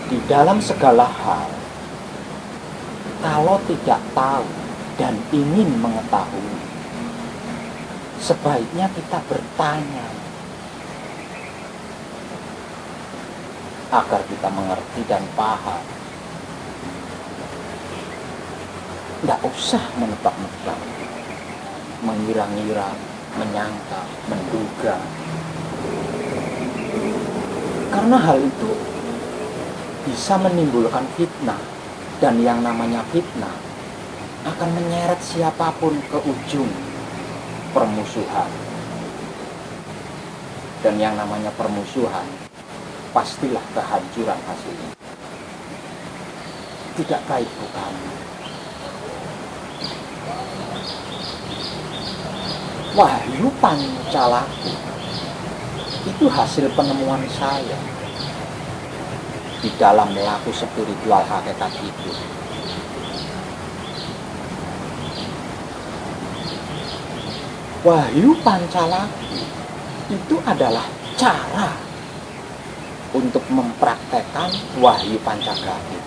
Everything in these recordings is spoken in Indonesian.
Di dalam segala hal, kalau tidak tahu dan ingin mengetahui, sebaiknya kita bertanya agar kita mengerti dan paham. Tidak usah menebak-nebak, mengira-ngira, menyangka, menduga. Karena hal itu bisa menimbulkan fitnah, dan yang namanya fitnah akan menyeret siapapun ke ujung permusuhan. Dan yang namanya permusuhan pastilah kehancuran hasilnya. Tidak baik, bukan? Wahyu Pancalaku itu hasil penemuan saya di dalam laku spiritual hakikat hidup. Wahyu Pancalaku itu adalah cara untuk mempraktekkan wahyu Pancagawi,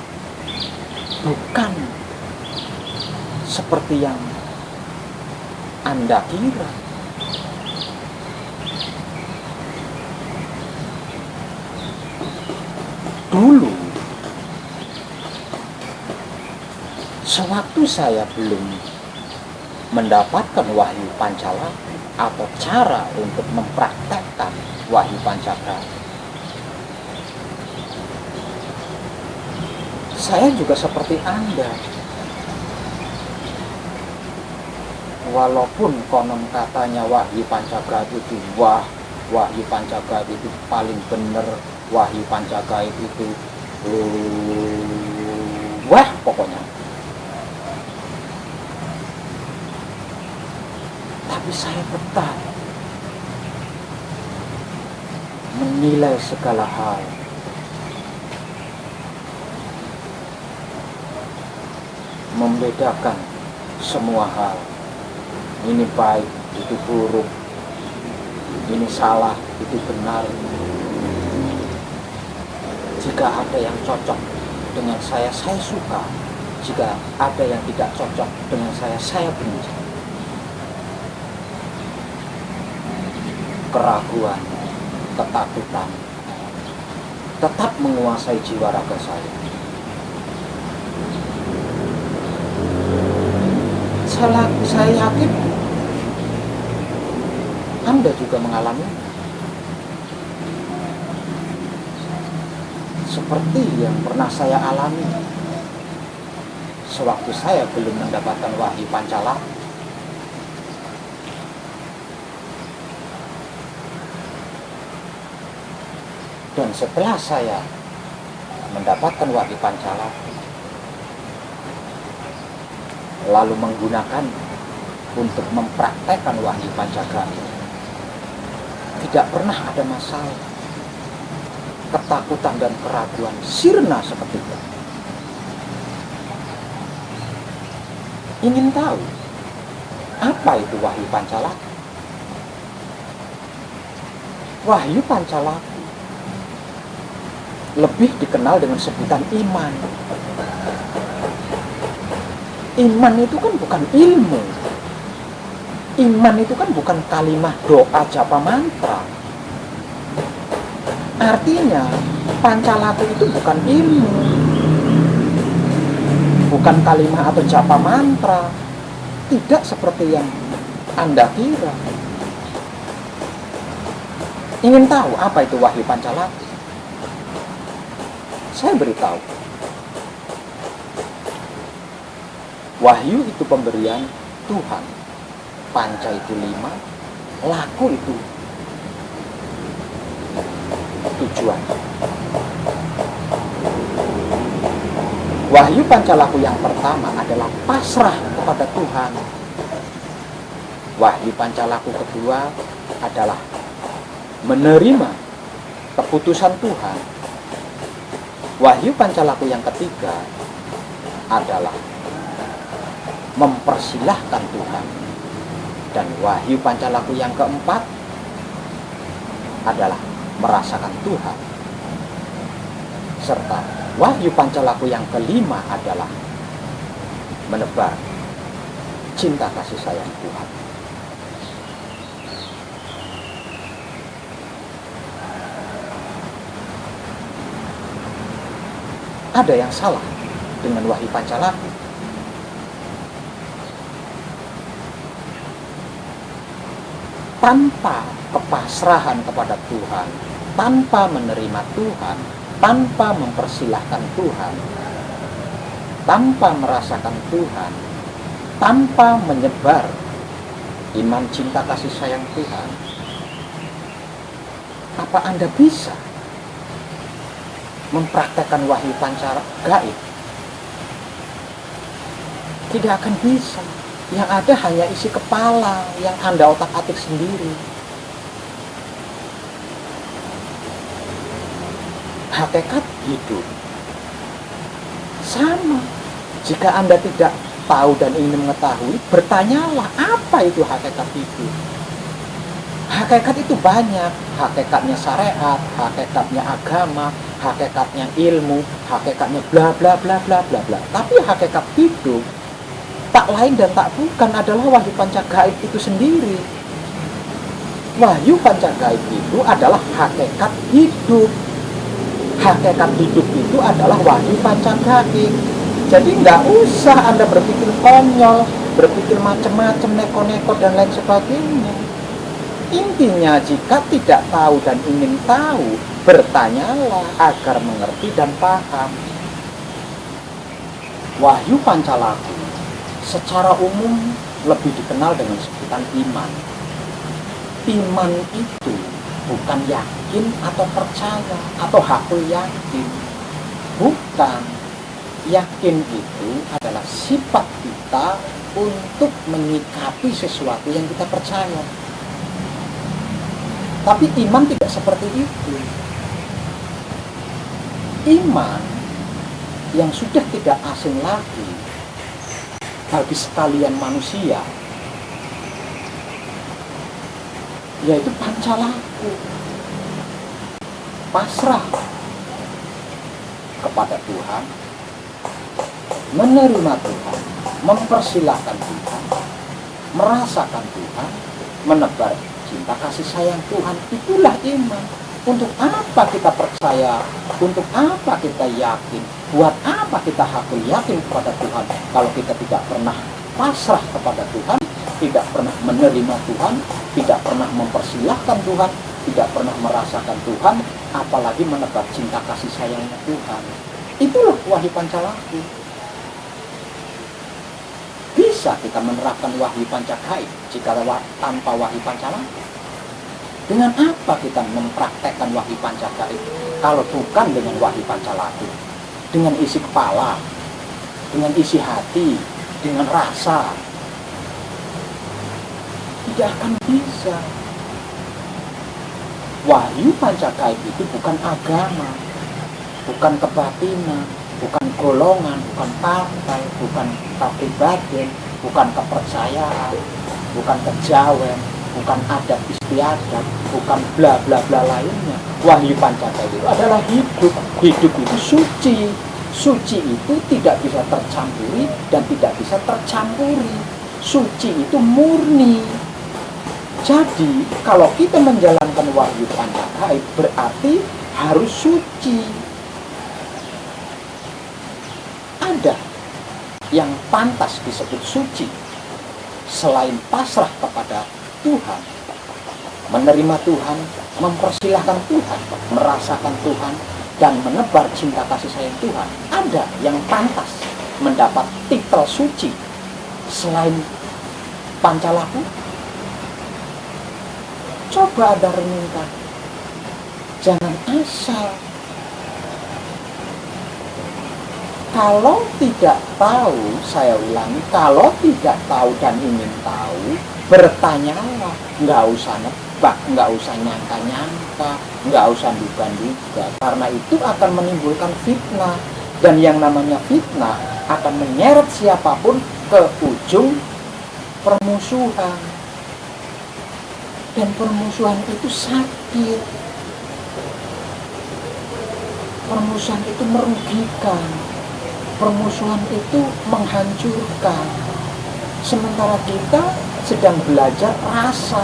bukan seperti yang Anda kira. Dulu, sewaktu saya belum mendapatkan wahyu Pancalaku atau cara untuk mempraktekkan wahyu Pancagawi, saya juga seperti Anda. Walaupun konon katanya wahyu Pancagawi itu wahyu Pancagawi itu paling benar, wahyu Pancagawi itu pokoknya. Tapi saya tetap menilai segala hal membedakan semua hal. Ini baik, itu buruk. Ini salah, itu benar. Jika ada yang cocok dengan saya suka. Jika ada yang tidak cocok dengan saya benci. Keraguan, ketakutan tetap menguasai jiwa raga saya. Saya yakin Anda juga mengalaminya. Seperti yang pernah saya alami sewaktu saya belum mendapatkan wahyu Pancalaku. Dan setelah saya mendapatkan wahyu Pancalaku, lalu menggunakan untuk mempraktekkan wahyu Pancagawi, tidak pernah ada masalah. Ketakutan dan keraguan sirna seketika. Ingin tahu apa itu wahyu Pancalaku? Wahyu Pancalaku lebih dikenal dengan sebutan iman. Iman itu kan bukan ilmu. Iman itu kan bukan kalimat doa japa mantra. Artinya Pancalaku itu bukan ilmu, bukan kalimat atau japa mantra. Tidak seperti yang Anda kira. Ingin tahu apa itu wahyu Pancalaku? Saya beritahu. Wahyu itu pemberian Tuhan. Panca itu 5, laku itu tujuan. Wahyu Pancalaku yang pertama adalah pasrah kepada Tuhan. Wahyu Pancalaku kedua adalah menerima keputusan Tuhan. Wahyu Pancalaku yang ketiga adalah mempersilahkan Tuhan. Dan wahyu Pancalaku yang keempat adalah merasakan Tuhan serta Wahyu Pancalaku yang kelima adalah menebar cinta kasih sayang Tuhan. Ada yang salah dengan Wahyu Pancalaku. Tanpa kepasrahan kepada Tuhan, tanpa menerima Tuhan, tanpa mempersilahkan Tuhan, tanpa merasakan Tuhan, tanpa menyebar iman cinta kasih sayang Tuhan, apa Anda bisa mempraktekkan wahyu pancara gaib? Tidak akan bisa. Yang ada hanya isi kepala yang Anda otak-atik sendiri. Hakikat hidup sama. Jika Anda tidak tahu dan ingin mengetahui, bertanyalah apa itu hakikat hidup. Hakikat itu banyak. Hakikatnya syariat, hakikatnya agama, hakikatnya ilmu, hakikatnya bla bla bla bla bla bla. Tapi hakikat hidup tak lain dan tak bukan adalah wahyu panca gaib itu sendiri. Wahyu panca gaib itu adalah hakikat hidup. Hakikat hidup itu adalah wahyu panca gaib. Jadi nggak usah Anda berpikir konyol, berpikir macam-macam, neko-neko dan lain sebagainya. Intinya jika tidak tahu dan ingin tahu, bertanyalah agar mengerti dan paham. Wahyu Pancalaku secara umum lebih dikenal dengan sebutan iman. Iman itu bukan yakin atau percaya atau hakul yakin. Bukan. Yakin itu adalah sifat kita untuk menyikapi sesuatu yang kita percaya. Tapi iman tidak seperti itu. Iman yang sudah tidak asing lagi bagi sekalian manusia, yaitu Pancalaku. Pasrah kepada Tuhan, menerima Tuhan, mempersilahkan Tuhan, merasakan Tuhan, menebar cinta kasih sayang Tuhan. Itulah iman. Untuk apa kita percaya? Untuk apa kita yakin? Buat apa kita hakul yakin kepada Tuhan kalau kita tidak pernah pasrah kepada Tuhan, tidak pernah menerima Tuhan, tidak pernah mempersilahkan Tuhan, tidak pernah merasakan Tuhan, apalagi menebar cinta kasih sayangnya Tuhan. Itulah wahyu Pancalaku. Bisa kita menerapkan wahyu panca gaib jika tanpa wahyu Pancalaku? Dengan apa kita mempraktekkan wahyu panca gaib kalau bukan dengan wahyu Pancalaku? Dengan isi kepala, dengan isi hati, dengan rasa. Tidak akan bisa. Wahyu panca gaib itu bukan agama, bukan kebatinan, bukan golongan, bukan partai, bukan kepribadian, bukan kepercayaan, bukan kejawen, bukan adat istiadat, bukan bla bla bla lainnya. Wahyu panca gaib itu adalah hidup. Hidup itu suci. Suci itu tidak bisa tercampuri dan tidak bisa tercampuri. Suci itu murni. Jadi kalau kita menjalankan wahyu panca gaib berarti harus suci. Ada yang pantas disebut suci selain pasrah kepada Tuhan, menerima Tuhan, mempersilahkan Tuhan, merasakan Tuhan, dan menebar cinta kasih sayang Tuhan. Ada yang pantas mendapat titel suci selain Pancalaku? Coba Anda renungkan. Jangan asal. Kalau tidak tahu, saya ulangi, kalau tidak tahu dan ingin tahu, bertanyalah. Nggak usah nebak, nggak usah nyangka-nyangka, nggak usah duga-duga. Karena itu akan menimbulkan fitnah. Dan yang namanya fitnah akan menyeret siapapun ke ujung permusuhan. Dan permusuhan itu sakit. Permusuhan itu merugikan. Permusuhan itu menghancurkan. Sementara kita sedang belajar rasa.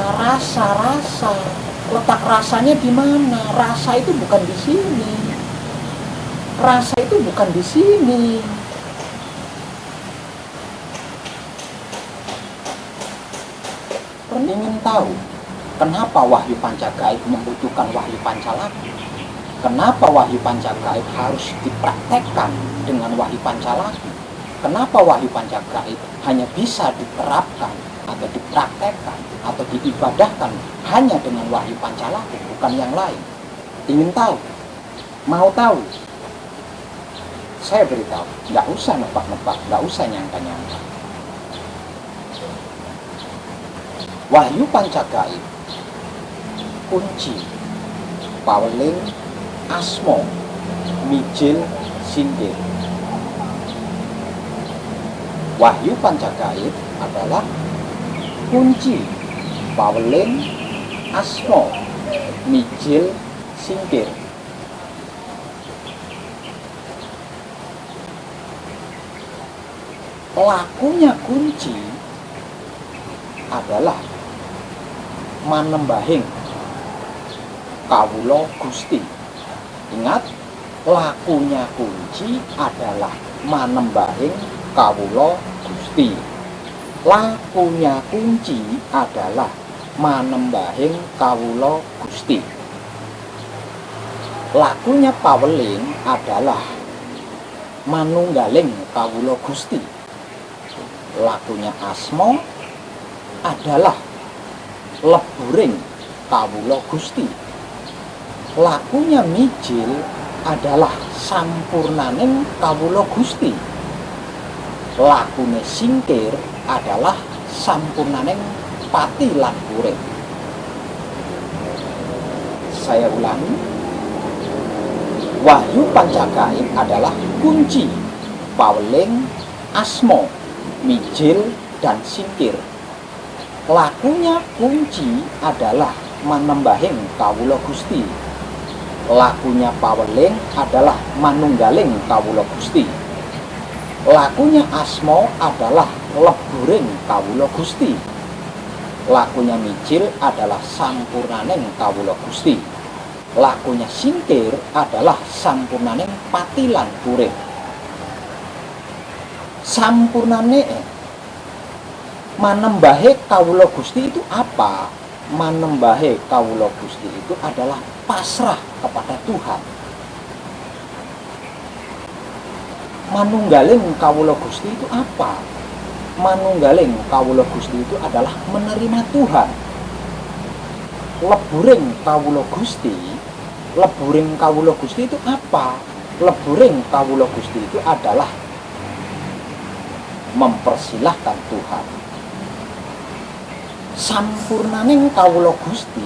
Letak rasanya di mana? Rasa itu bukan di sini. Rasa itu bukan di sini. Ingin tahu kenapa Wahyu Pancagaib membutuhkan Wahyu Pancalaki? Kenapa Wahyu Pancagaib harus dipraktekkan dengan Wahyu Pancalaki? Kenapa Wahyu Pancagaib hanya bisa diterapkan atau dipraktekkan atau diibadahkan hanya dengan Wahyu Pancalaki, bukan yang lain? Ingin tahu? Mau tahu? Saya beritahu, nggak usah nebak-nebak, nggak usah nyangka-nyangka. Wahyu Pancagaib kunci paweling asmo mijil sindir. Wahyu Pancagaib adalah kunci paweling asmo mijil singkir. Lakunya kunci adalah manembahing kawula Gusti. Ingat, lakunya kunci adalah manembahing kawula Gusti. Lakunya kunci adalah manembahing kawula Gusti. Lakunya paweling adalah manunggaling kawula Gusti. Lakunya asmo adalah leburing kawula Gusti. Lakunya mijil adalah sampurnaning kawula Gusti. Lakune singkir adalah sampurnaning pati lan urip. Saya ulangi, Wahyu Pancagaib adalah kunci paweling asmo mijil dan singkir. Lakunya kunci adalah manembahing kawula Gusti. Lakunya paweling adalah manunggaling kawula Gusti. Lakunya asmo adalah leburing kawula Gusti. Lakunya mijil adalah sampurnaning kawula Gusti. Lakunya singkir adalah sampurnaning patilan urip. Sampurnane manembahe kawula Gusti itu apa? Manembahe kawula Gusti itu adalah pasrah kepada Tuhan. Manunggaling kawula Gusti itu apa? Manunggaling kawula Gusti itu adalah menerima Tuhan. Leburing kawula Gusti itu apa? Leburing kawula Gusti itu adalah mempersilahkan Tuhan. Sampurnaning kawula Gusti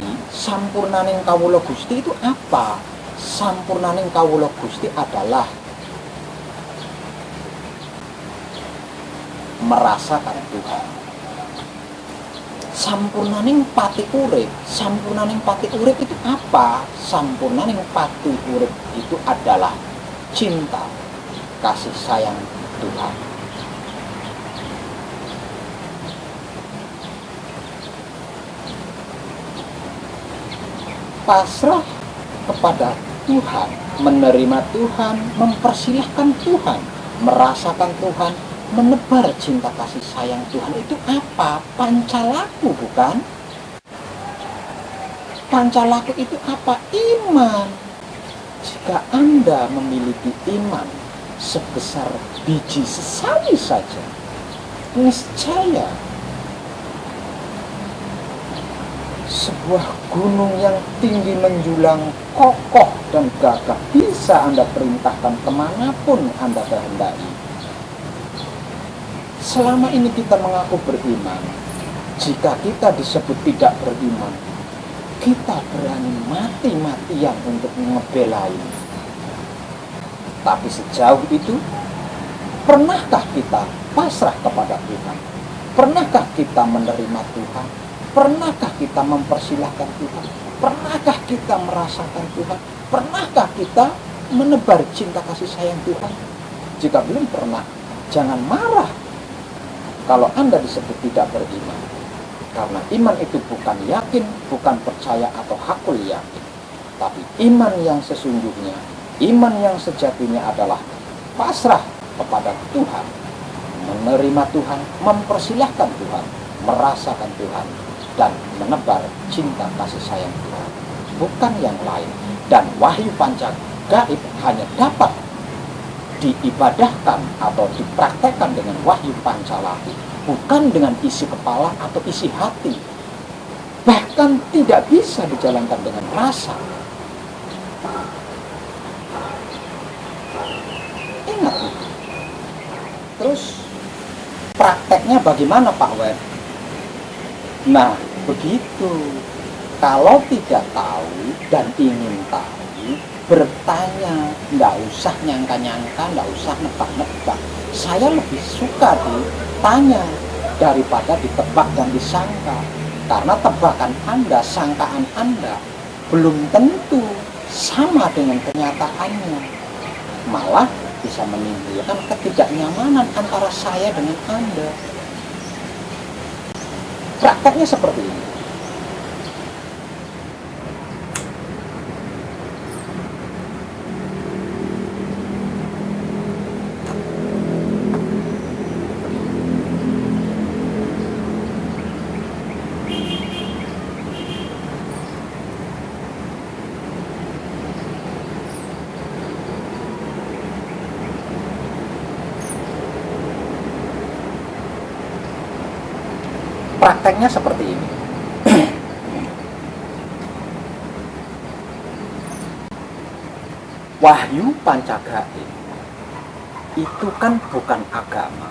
itu apa? Sampurnaning kawula Gusti adalah merasakan Tuhan. Sampurnaning pati urip itu apa? Sampurnaning pati urip itu adalah cinta, kasih sayang Tuhan. Pasrah kepada Tuhan, menerima Tuhan, mempersilahkan Tuhan, merasakan Tuhan, menebar cinta kasih sayang Tuhan itu apa? Pancalaku, bukan? Pancalaku itu apa? Iman. Jika Anda memiliki iman sebesar biji sesawi saja, niscaya sebuah gunung yang tinggi menjulang, kokoh dan gagah bisa Anda perintahkan kemanapun Anda kehendaki. Selama ini kita mengaku beriman. Jika kita disebut tidak beriman, kita berani mati-matian untuk ngebelain. Tapi sejauh itu, pernahkah kita pasrah kepada Tuhan? Pernahkah kita menerima Tuhan? Pernahkah kita mempersilahkan Tuhan? Pernahkah kita merasakan Tuhan? Pernahkah kita menebar cinta kasih sayang Tuhan? Jika belum pernah, jangan marah kalau Anda disebut tidak beriman. Karena iman itu bukan yakin, bukan percaya atau hakul yakin. Tapi iman yang sesungguhnya, iman yang sejatinya adalah pasrah kepada Tuhan, menerima Tuhan, mempersilahkan Tuhan, merasakan Tuhan, dan menebar cinta kasih sayang Tuhan, bukan yang lain. Dan wahyu panca gaib hanya dapat diibadahkan atau dipraktekkan dengan wahyu pancalaku, bukan dengan isi kepala atau isi hati. Bahkan tidak bisa dijalankan dengan rasa. Ingat itu. Terus prakteknya bagaimana Pak Wen? Nah, begitu. Kalau tidak tahu dan ingin tahu, bertanya, nggak usah nyangka-nyangka, nggak usah nebak-nebak. Saya lebih suka ditanya daripada ditebak dan disangka. Karena tebakan Anda, sangkaan Anda belum tentu sama dengan kenyataannya. Malah bisa menimbulkan ketidaknyamanan antara saya dengan Anda. Prakteknya seperti ini. Prakteknya seperti ini. Wahyu pancagaib itu kan bukan agama,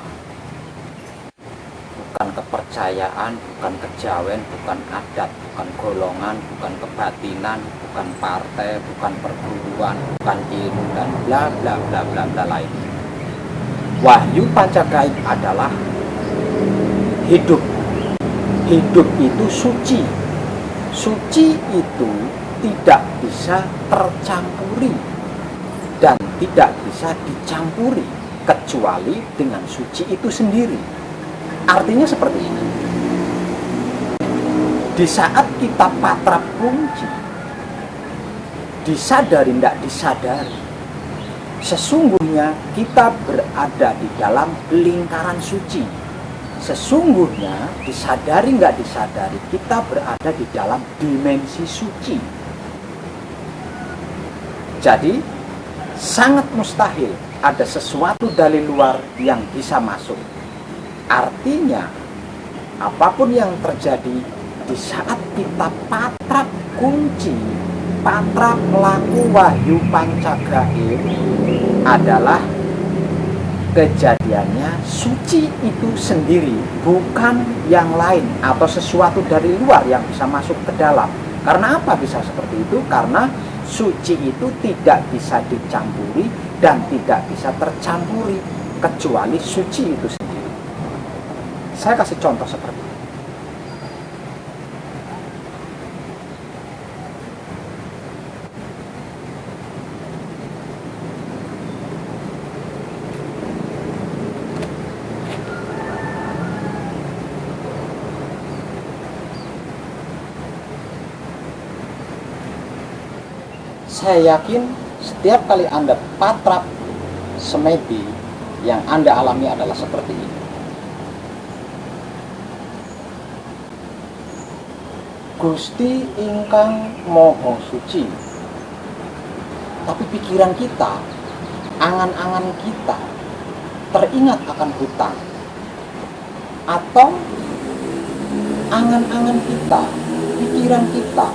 bukan kepercayaan, bukan kejawen, bukan adat, bukan golongan, bukan kebatinan, bukan partai, bukan perguruan, bukan ilmu, dan bla bla bla bla bla lain. Wahyu pancagaib adalah hidup. Hidup itu suci. Suci itu tidak bisa tercampuri dan tidak bisa dicampuri kecuali dengan suci itu sendiri. Artinya seperti ini. Di saat kita patrap kunci, disadari tidak disadari, sesungguhnya kita berada di dalam lingkaran suci. Sesungguhnya disadari nggak disadari, kita berada di dalam dimensi suci. Jadi sangat mustahil ada sesuatu dari luar yang bisa masuk. Artinya apapun yang terjadi di saat kita patrap kunci, patrap laku wahyu pancagaib adalah kejadiannya suci itu sendiri, bukan yang lain atau sesuatu dari luar yang bisa masuk ke dalam. Karena apa bisa seperti itu? Karena suci itu tidak bisa dicampuri dan tidak bisa tercampuri kecuali suci itu sendiri. Saya kasih contoh seperti ini. Saya yakin setiap kali Anda patrap semedi, yang Anda alami adalah seperti ini. Gusti ingkang moho suci. Tapi pikiran kita, angan-angan kita teringat akan hutang. Atau angan-angan kita, pikiran kita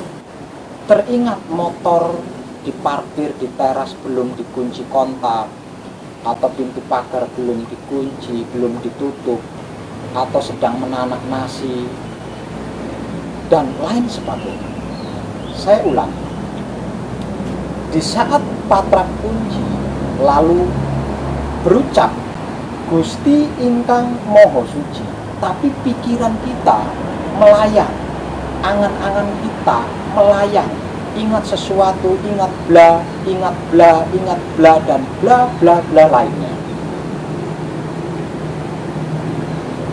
teringat motor diparkir di teras belum dikunci kontak, atau pintu pagar belum dikunci, belum ditutup, atau sedang menanak nasi, dan lain sebagainya. Saya ulang, di saat patrap kunci lalu berucap Gusti ingkang moho suci, tapi pikiran kita melayang, angan-angan kita melayang ingat sesuatu, ingat bla, dan bla bla bla lainnya.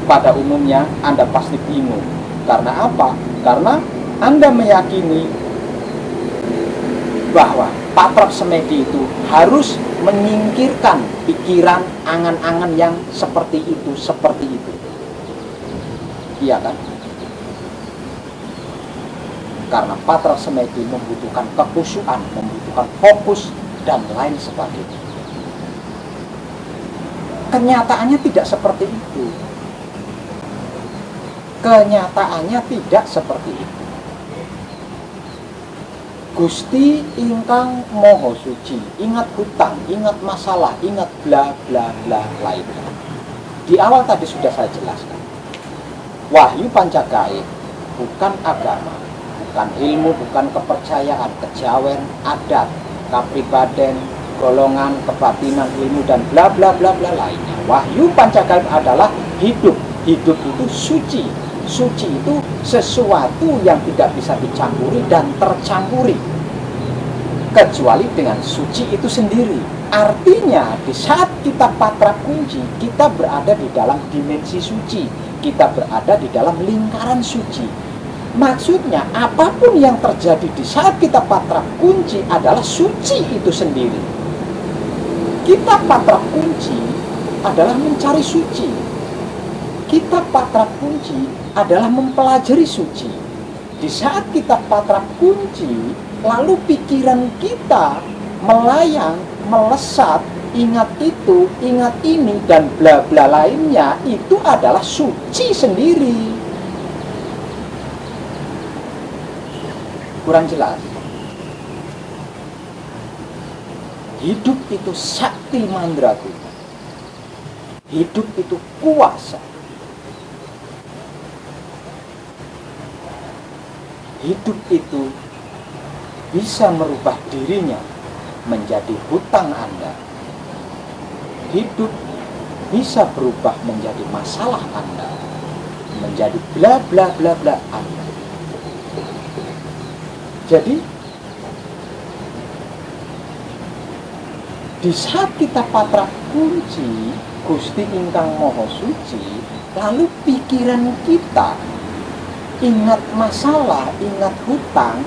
Pada umumnya Anda pasti bingung. Karena apa? Karena Anda meyakini bahwa Patrap Semedi itu harus menyingkirkan pikiran, angan-angan yang seperti itu. Iya kan? Karena Patrap Semedi membutuhkan kekhusyuan, membutuhkan fokus, dan lain sebagainya. Kenyataannya tidak seperti itu. Gusti ingkang Moho Suci, ingat hutang, ingat masalah, ingat bla bla bla lainnya. Di awal tadi sudah saya jelaskan. Wahyu Pancagaib bukan agama, bukan ilmu, bukan kepercayaan, kejawen, adat, kapribaden, golongan, kebatinan, ilmu, dan bla bla bla bla lainnya. Wahyu Pancagaib adalah hidup. Hidup itu suci. Suci itu sesuatu yang tidak bisa dicampuri dan tercampuri kecuali dengan suci itu sendiri. Artinya di saat kita patrap kunci, kita berada di dalam dimensi suci, kita berada di dalam lingkaran suci. Maksudnya apapun yang terjadi di saat kita patrap kunci adalah suci itu sendiri. Kita patrap kunci adalah mencari suci. Kita patrap kunci adalah mempelajari suci. Di saat kita patrap kunci, lalu pikiran kita melayang, melesat, ingat itu, ingat ini, dan bla bla lainnya, itu adalah suci sendiri. Kurang jelas? Hidup itu sakti mandraguna. Hidup itu kuasa. Hidup itu bisa merubah dirinya menjadi hutang Anda. Hidup bisa berubah menjadi masalah Anda, menjadi bla bla bla bla Anda. Jadi di saat kita patrap kunci Gusti ingkang Moho Suci, lalu pikiran kita ingat masalah, ingat hutang,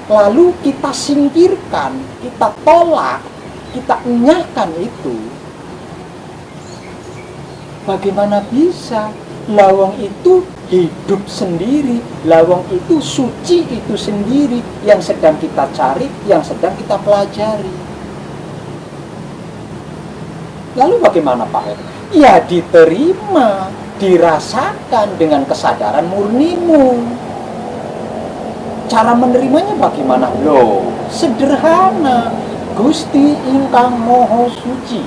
lalu kita singkirkan, kita tolak, kita enyahkan itu. Bagaimana bisa? Lawang itu hidup sendiri, lawang itu suci itu sendiri yang sedang kita cari, yang sedang kita pelajari. Lalu bagaimana Pak Her? Ya diterima, dirasakan dengan kesadaran murnimu. Cara menerimanya bagaimana? Loh, sederhana. Gusti ingkang Moho Suci,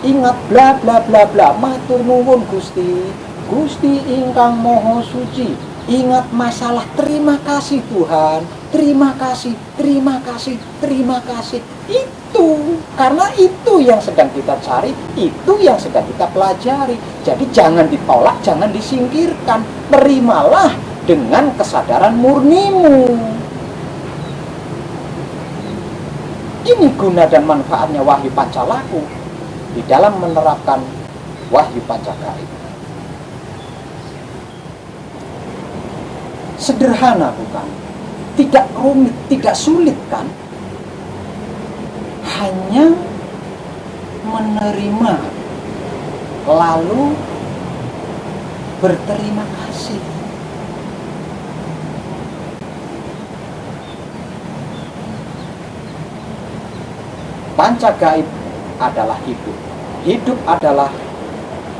ingat bla bla bla bla, matur nuwun Gusti. Gusti ingkang Moho Suci, ingat masalah, terima kasih Tuhan, terima kasih, terima kasih, terima kasih. Itu karena itu yang sedang kita cari, itu yang sedang kita pelajari. Jadi jangan ditolak, jangan disingkirkan, terimalah dengan kesadaran murnimu. Ini guna dan manfaatnya Wahyu Pancalaku di dalam menerapkan Wahyu Pancagaib. Sederhana bukan? Tidak rumit, tidak sulit kan? Hanya menerima lalu berterima kasih. Pancagaib adalah hidup. Hidup adalah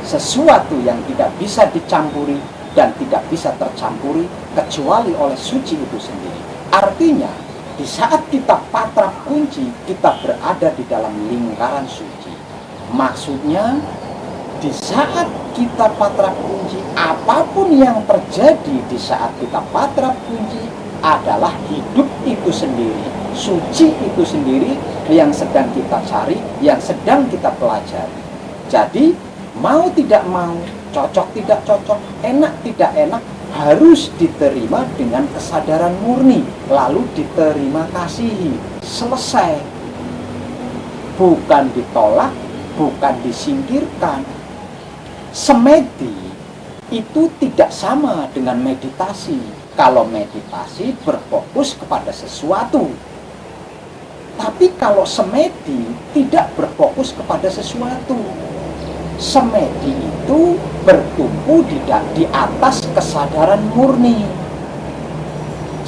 sesuatu yang tidak bisa dicampuri dan tidak bisa tercampuri kecuali oleh suci itu sendiri. Artinya, di saat kita patrap kunci, kita berada di dalam lingkaran suci. Maksudnya, di saat kita patrap kunci, apapun yang terjadi di saat kita patrap kunci adalah hidup itu sendiri, suci itu sendiri yang sedang kita cari, yang sedang kita pelajari. Jadi, mau tidak mau, cocok tidak cocok, enak tidak enak, harus diterima dengan kesadaran murni, lalu diterima kasihi, selesai. Bukan ditolak, bukan disingkirkan. Semedi itu tidak sama dengan meditasi. Kalau meditasi berfokus kepada sesuatu, tapi kalau semedi tidak berfokus kepada sesuatu. Semedi itu bertumpu di atas kesadaran murni.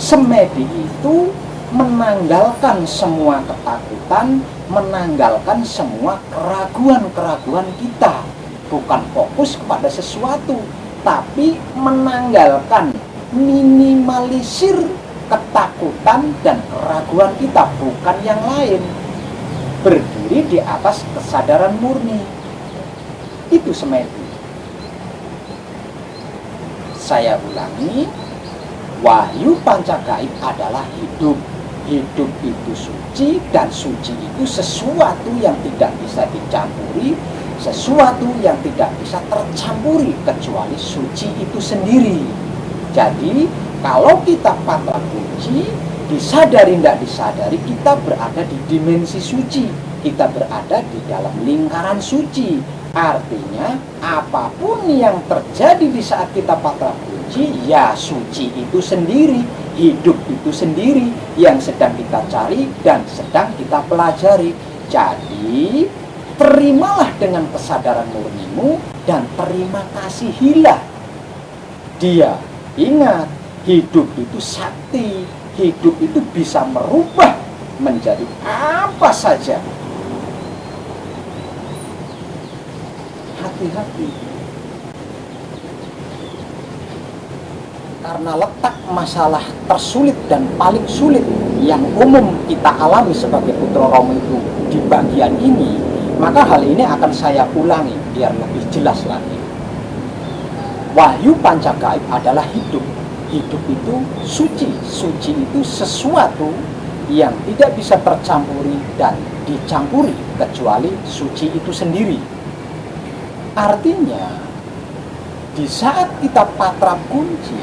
Semedi itu menanggalkan semua ketakutan, menanggalkan semua keraguan-keraguan kita. Bukan fokus kepada sesuatu, tapi menanggalkan, minimalisir ketakutan dan keraguan kita, bukan yang lain. Berdiri di atas kesadaran murni. Itu semedi. Saya ulangi, wahyu pancagaib adalah hidup. Hidup itu suci, dan suci itu sesuatu yang tidak bisa dicampuri, sesuatu yang tidak bisa tercampuri kecuali suci itu sendiri. Jadi kalau kita patra kunci, disadari tidak disadari, kita berada di dimensi suci, kita berada di dalam lingkaran suci. Artinya apapun yang terjadi di saat kita patra kunci, ya suci itu sendiri, hidup itu sendiri yang sedang kita cari dan sedang kita pelajari. Jadi terimalah dengan kesadaran murnimu dan terima kasihilah dia. Ingat, hidup itu sakti, hidup itu bisa merubah menjadi apa saja. Hati-hati, karena letak masalah tersulit dan paling sulit yang umum kita alami sebagai putra Romo itu di bagian ini, maka hal ini akan saya ulangi biar lebih jelas lagi. Wahyu pancagaib adalah hidup. Hidup itu suci. Suci itu sesuatu yang tidak bisa tercampuri dan dicampuri kecuali suci itu sendiri. Artinya, di saat kita patra kunci,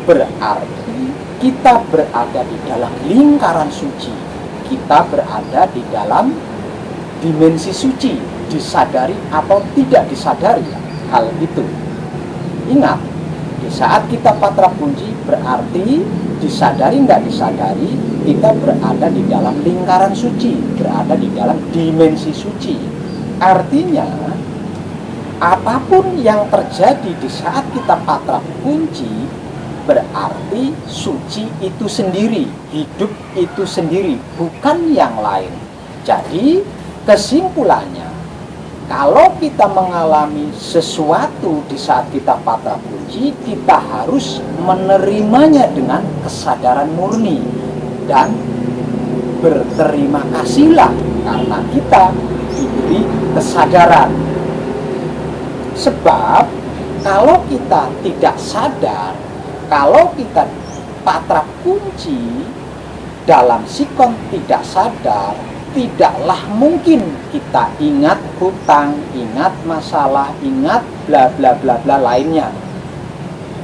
berarti kita berada di dalam lingkaran suci. Kita berada di dalam dimensi suci, disadari atau tidak disadari hal itu. Ingat, di saat kita patra kunci berarti disadari tidak disadari, kita berada di dalam lingkaran suci, berada di dalam dimensi suci. Artinya, apapun yang terjadi di saat kita patra kunci berarti suci itu sendiri, hidup itu sendiri, bukan yang lain. Jadi kesimpulannya, kalau kita mengalami sesuatu di saat kita patra kunci, kita harus menerimanya dengan kesadaran murni dan berterima kasihlah karena kita diberi kesadaran. Sebab kalau kita tidak sadar, kalau kita patra kunci dalam sikon tidak sadar, tidaklah mungkin kita ingat hutang, ingat masalah, ingat bla bla bla bla lainnya.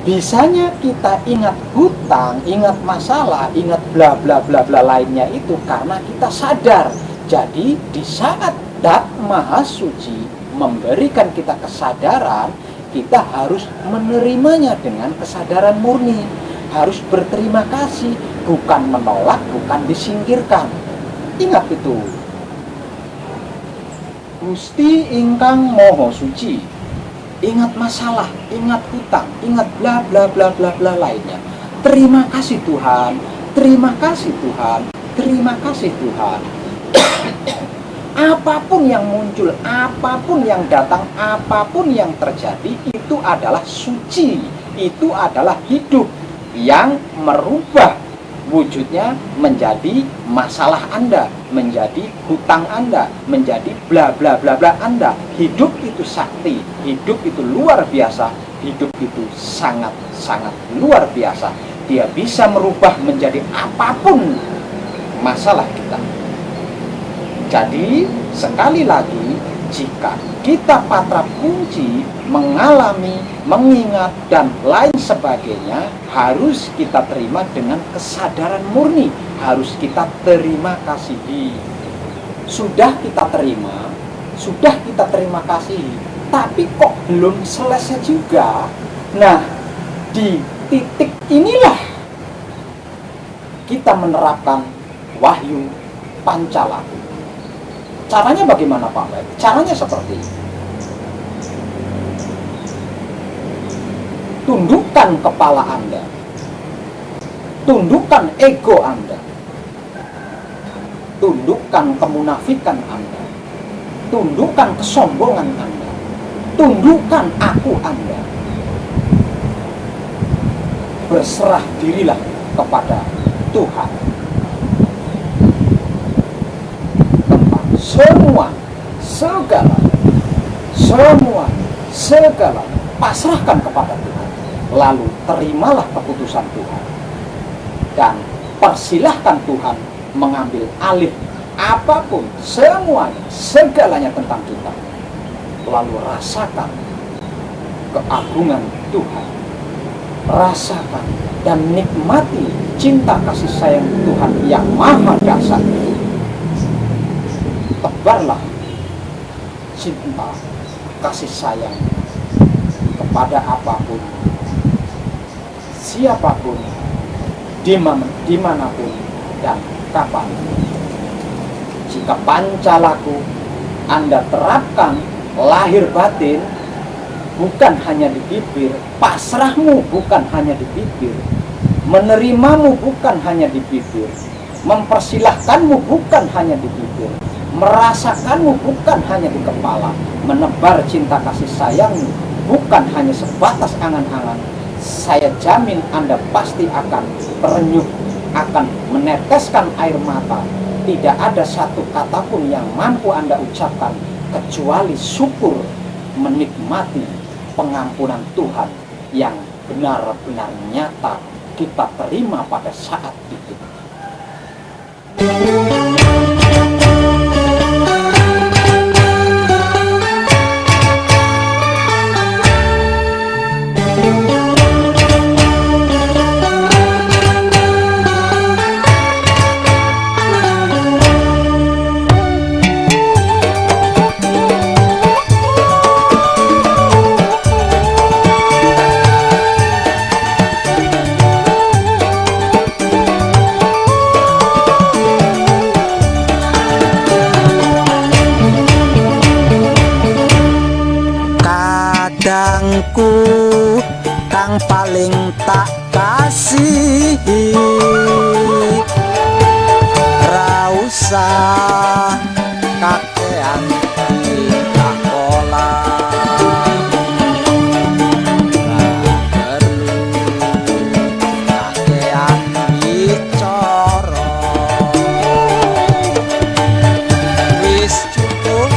Bisanya kita ingat hutang, ingat masalah, ingat bla bla bla bla lainnya itu karena kita sadar. Jadi di saat Dat Maha Suci memberikan kita kesadaran, kita harus menerimanya dengan kesadaran murni, harus berterima kasih, bukan menolak, bukan disingkirkan. Ingat itu. Gusti ingkang Moho Suci. Ingat masalah, ingat hutang, ingat bla bla bla bla bla lainnya. Terima kasih Tuhan, terima kasih Tuhan, terima kasih Tuhan. Apapun yang muncul, apapun yang datang, apapun yang terjadi, itu adalah suci, itu adalah hidup yang merubah wujudnya menjadi masalah Anda, menjadi hutang Anda, menjadi bla bla bla bla Anda. Hidup itu sakti, hidup itu luar biasa, hidup itu sangat luar biasa. Dia bisa merubah menjadi apapun masalah kita. Jadi sekali lagi, Jika kita patra kunci, mengalami, mengingat, dan lain sebagainya, harus kita terima dengan kesadaran murni, harus kita terima kasihi. Sudah kita terima kasih, tapi kok belum selesai juga. Nah, di titik inilah kita menerapkan Wahyu Pancalaku. Caranya bagaimana Pak Baik? Caranya seperti ini. Tundukkan kepala Anda, tundukkan ego Anda, tundukkan kemunafikan Anda, tundukkan kesombongan Anda, tundukkan aku Anda. Berserah dirilah kepada Tuhan. Tentang segala pasrahkan kepada Tuhan. Lalu terimalah keputusan Tuhan. Dan persilahkan Tuhan mengambil alih apapun, semuanya, segalanya tentang kita. Lalu rasakan keagungan Tuhan. Rasakan dan nikmati cinta kasih sayang Tuhan yang maha dahsyat. Tebarlah cinta kasih sayang kepada apapun, siapapun, dimanapun dan kapan. Jika Pancalaku Anda terapkan lahir batin, bukan hanya di bibir, pasrahmu bukan hanya di bibir, menerimamu bukan hanya di bibir, mempersilahkanmu bukan hanya di bibir, merasakanmu bukan hanya di kepala, menebar cinta kasih sayangmu bukan hanya sebatas angan-angan. Saya jamin Anda pasti akan terenyuh, akan meneteskan air mata. Tidak ada satu kata pun yang mampu Anda ucapkan kecuali syukur, menikmati pengampunan Tuhan yang benar-benar nyata kita terima pada saat itu. Kadangku kang paling tak kasihi, ra usah kakean tak pola, ra perlu kakean bicara, wis cukup.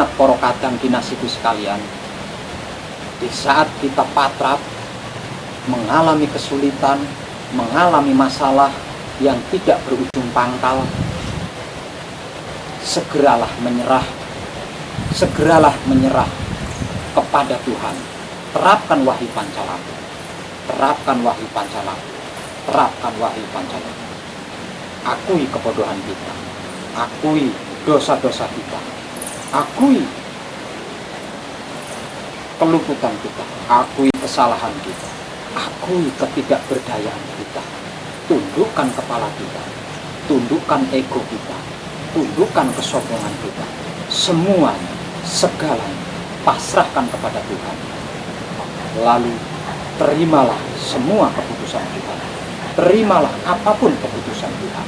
Ingat para kadang kinasiku sekalian, di saat kita patrap, mengalami kesulitan, mengalami masalah yang tidak berujung pangkal, segeralah menyerah kepada Tuhan. Terapkan wahyu Pancalaku, terapkan wahyu Pancalaku, terapkan wahyu Pancalaku. Akui kebodohan kita, akui dosa-dosa kita, akui keluputan kita, akui kesalahan kita, akui ketidakberdayaan kita. Tundukkan kepala kita, tundukkan ego kita, tundukkan kesombongan kita. Semuanya, segalanya, pasrahkan kepada Tuhan. Lalu terimalah semua keputusan Tuhan. Terimalah apapun keputusan Tuhan.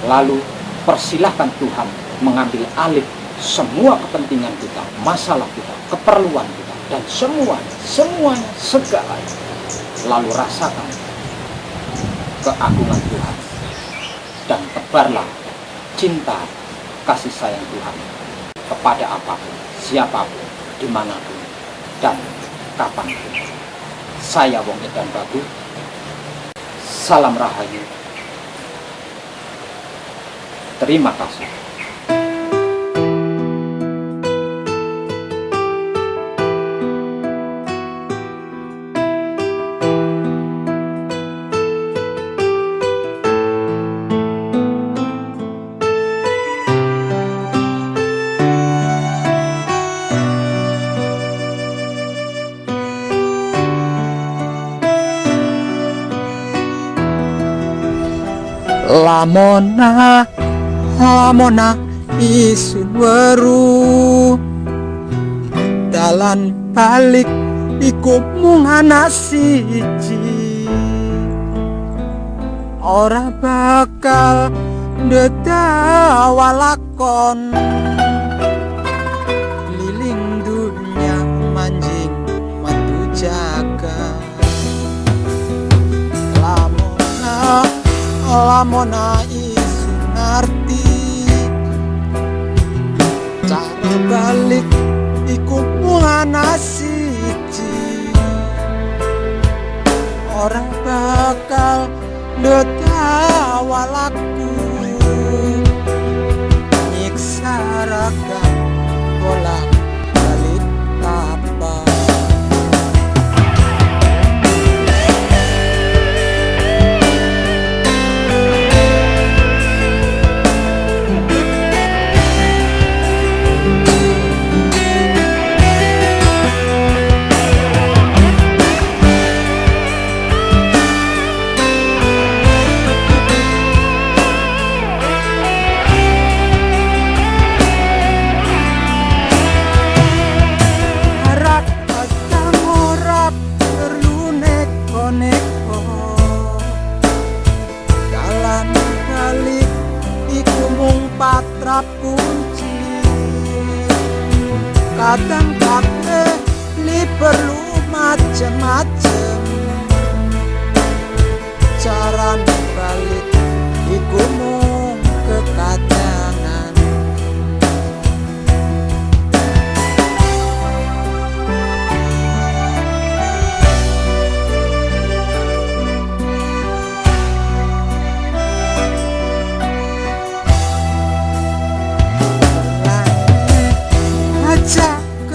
Lalu persilahkan Tuhan mengambil alih semua kepentingan kita, masalah kita, keperluan kita, dan semuanya, segalanya. Lalu rasakan keagungan Tuhan dan tebarlah cinta kasih sayang Tuhan kepada apapun, siapapun, dimanapun, dan kapanpun. Saya Wong Edan Bagu, salam rahayu, terima kasih. Lamona isun weru dalan balik iku mung ana siji, ora bakal ndedawalakon liling dunya manjing matu jaga. Lamona isu ngerti cara balik iku mung ana siji, ora bakal ndedawalaku nyiksa raga bolak balik tapak. Patrap kunci kadang kabeh li perlu macem-macem, cara balik iku mung kekadangan.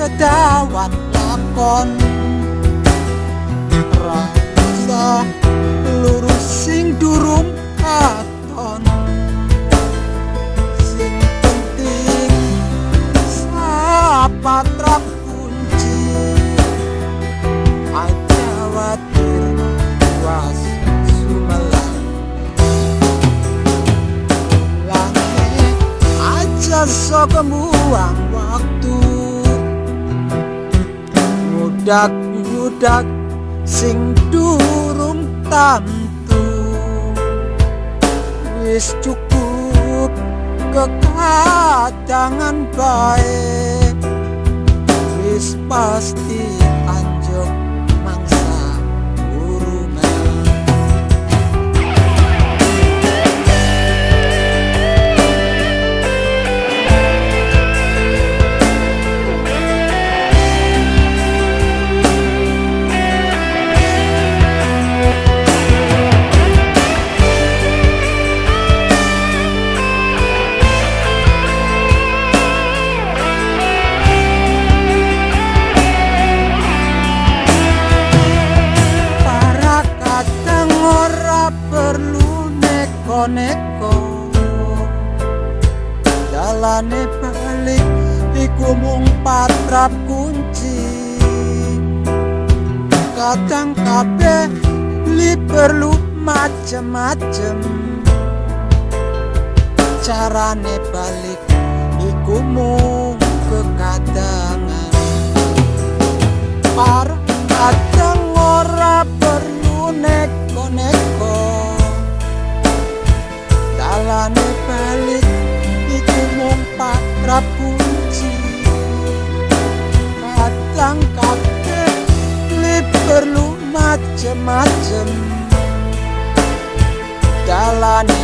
Kedawan lakon rasa lurus sing durung katon, sing penting sapatrap kunci aja watir was sumelang langit aja sok buang waktu budak sing durung tantu. Wis cukup kekadangan bae, wis pasti anjok mangsa urungan. neko-neko. Dalane balik iku mung patrap kunci. Kadang kabeh li perlu macem-macem. Carane balik iku mung kekadangan. Para kadang ora perlu neko-neko. Dalane balik iku mung patrap kunci. Kadang kabeh li perlu macem-macem. Dalane